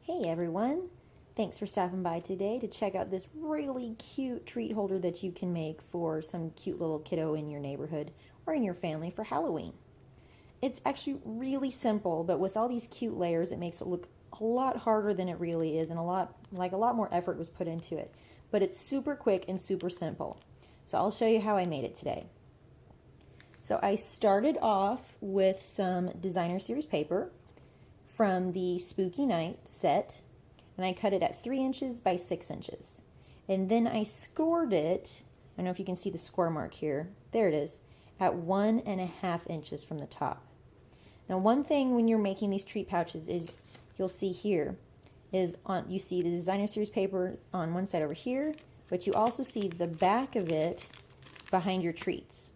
Hey everyone! Thanks for stopping by today to check out this really cute treat holder that you can make for some cute little kiddo in your neighborhood or in your family for Halloween. It's actually really simple, but with all these cute layers, it makes it look a lot harder than it really is, and a lot more effort was put into it. But it's super quick and super simple. So I'll show you how I made it today. So I started off with some designer series paper from the Spooky Night set, and I cut it at 3 inches by 6 inches. And then I scored it, I don't know if you can see the score mark here, there it is, at 1.5 inches from the top. Now one thing when you're making these treat pouches is, you'll see here, you see the designer series paper on one side over here, but you also see the back of it behind your treats.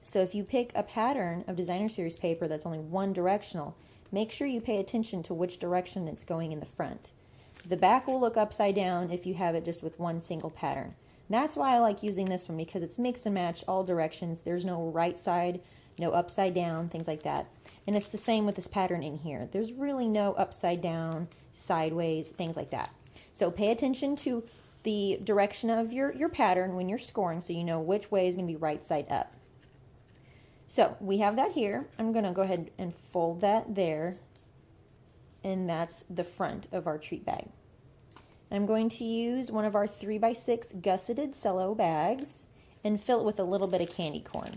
So if you pick a pattern of designer series paper that's only one directional, make sure you pay attention to which direction it's going in the front. The back will look upside down if you have it just with one single pattern. That's why I like using this one, because it's mix and match all directions. There's no right side, no upside down, things like that. And it's the same with this pattern in here. There's really no upside down, sideways, things like that. So pay attention to the direction of your pattern when you're scoring, so you know which way is going to be right side up. So we have that here. I'm going to go ahead and fold that there, and that's the front of our treat bag. I'm going to use one of our 3x6 gusseted cello bags and fill it with a little bit of candy corn.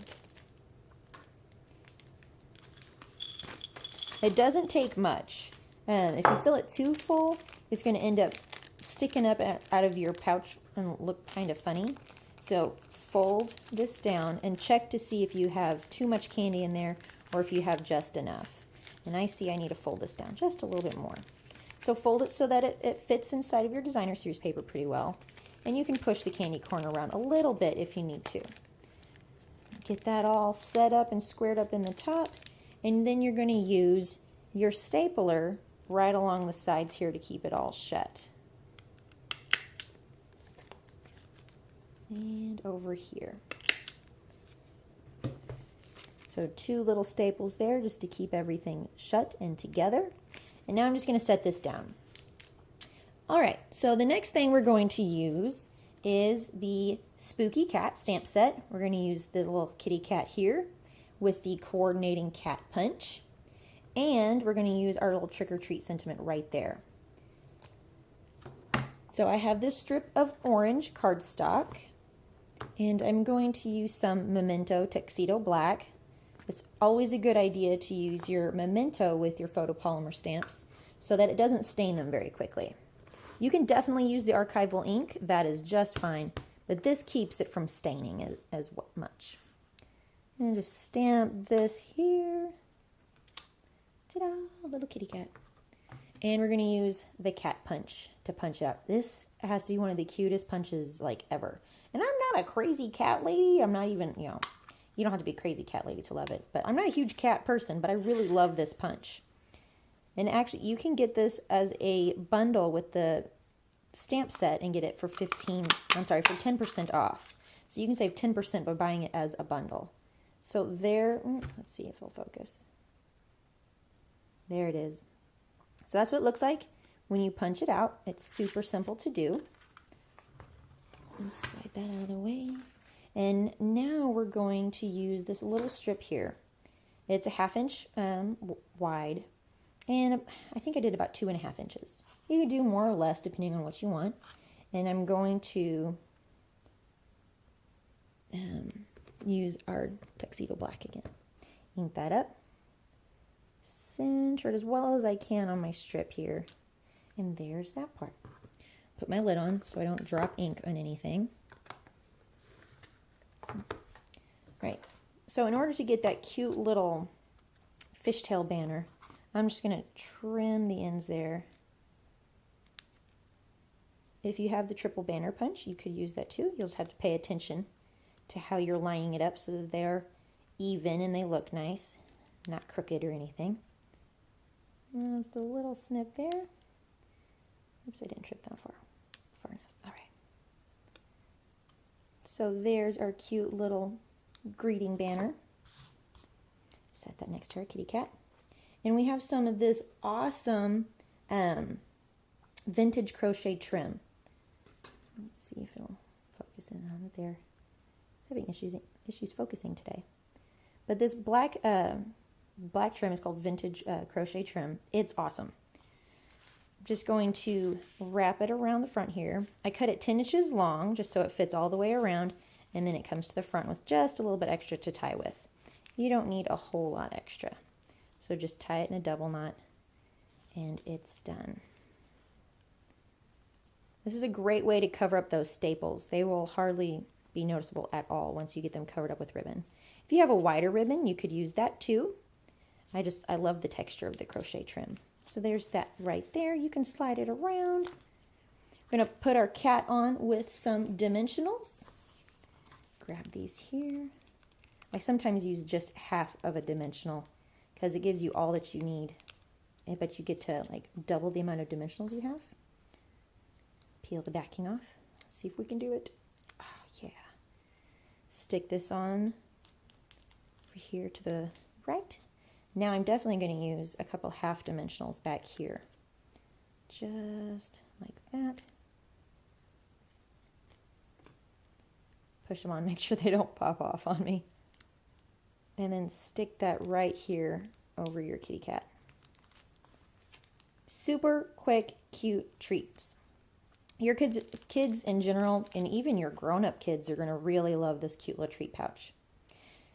It doesn't take much. If you fill it too full, it's going to end up sticking up out of your pouch and look kind of funny. So fold this down and check to see if you have too much candy in there or if you have just enough. And I see I need to fold this down just a little bit more. So fold it so that it fits inside of your designer series paper pretty well. And you can push the candy corn around a little bit if you need to. Get that all set up and squared up in the top. And then you're going to use your stapler right along the sides here to keep it all shut. And over here. So 2 little staples there just to keep everything shut and together. And now I'm just going to set this down. Alright, so the next thing we're going to use is the Spooky Cat stamp set. We're going to use the little kitty cat here with the coordinating cat punch. And we're going to use our little trick-or-treat sentiment right there. So I have this strip of orange cardstock, and I'm going to use some Memento Tuxedo Black. It's always a good idea to use your Memento with your photopolymer stamps so that it doesn't stain them very quickly. You can definitely use the archival ink, that is just fine, but this keeps it from staining as much. And just stamp this here. Ta-da, little kitty cat. And we're going to use the cat punch to punch it out. This has to be one of the cutest punches like ever. And I'm not a crazy cat lady. I'm not even, you don't have to be a crazy cat lady to love it. But I'm not a huge cat person, but I really love this punch. And actually, you can get this as a bundle with the stamp set and get it for 10% off. So you can save 10% by buying it as a bundle. So there, let's see if it'll focus. There it is. So that's what it looks like when you punch it out. It's super simple to do. And slide that out of the way. And now we're going to use this little strip here. It's a 1/2 inch wide, and I think I did about 2.5 inches. You can do more or less depending on what you want. And I'm going to use our Tuxedo Black again. Ink that up. Center it as well as I can on my strip here. And there's that part. Put my lid on so I don't drop ink on anything. Right. So in order to get that cute little fishtail banner, I'm just going to trim the ends there. If you have the triple banner punch, you could use that too. You'll just have to pay attention to how you're lining it up so that they're even and they look nice, not crooked or anything. And just a little snip there. Oops, I didn't trip that far enough. All right. So there's our cute little greeting banner. Set that next to our kitty cat. And we have some of this awesome vintage crochet trim. Let's see if it'll focus in on it there. Having issues focusing today. But this black trim is called vintage crochet trim. It's awesome. Just going to wrap it around the front here. I cut it 10 inches long just so it fits all the way around, and then it comes to the front with just a little bit extra to tie with. You don't need a whole lot extra. So just tie it in a double knot and it's done. This is a great way to cover up those staples. They will hardly be noticeable at all once you get them covered up with ribbon. If you have a wider ribbon, you could use that too. I love the texture of the crochet trim. So there's that right there. You can slide it around. We're going to put our cat on with some dimensionals. Grab these here. I sometimes use just half of a dimensional because it gives you all that you need. But you get to like double the amount of dimensionals you have. Peel the backing off. See if we can do it. Oh, yeah. Stick this on over here to the right. Now I'm definitely going to use a couple half dimensionals back here. Just like that. Push them on, make sure they don't pop off on me. And then stick that right here over your kitty cat. Super quick, cute treats. Your kids in general, and even your grown-up kids, are going to really love this cute little treat pouch.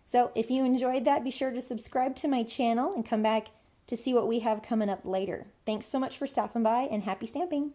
So if you enjoyed that, be sure to subscribe to my channel and come back to see what we have coming up later. Thanks so much for stopping by, and happy stamping!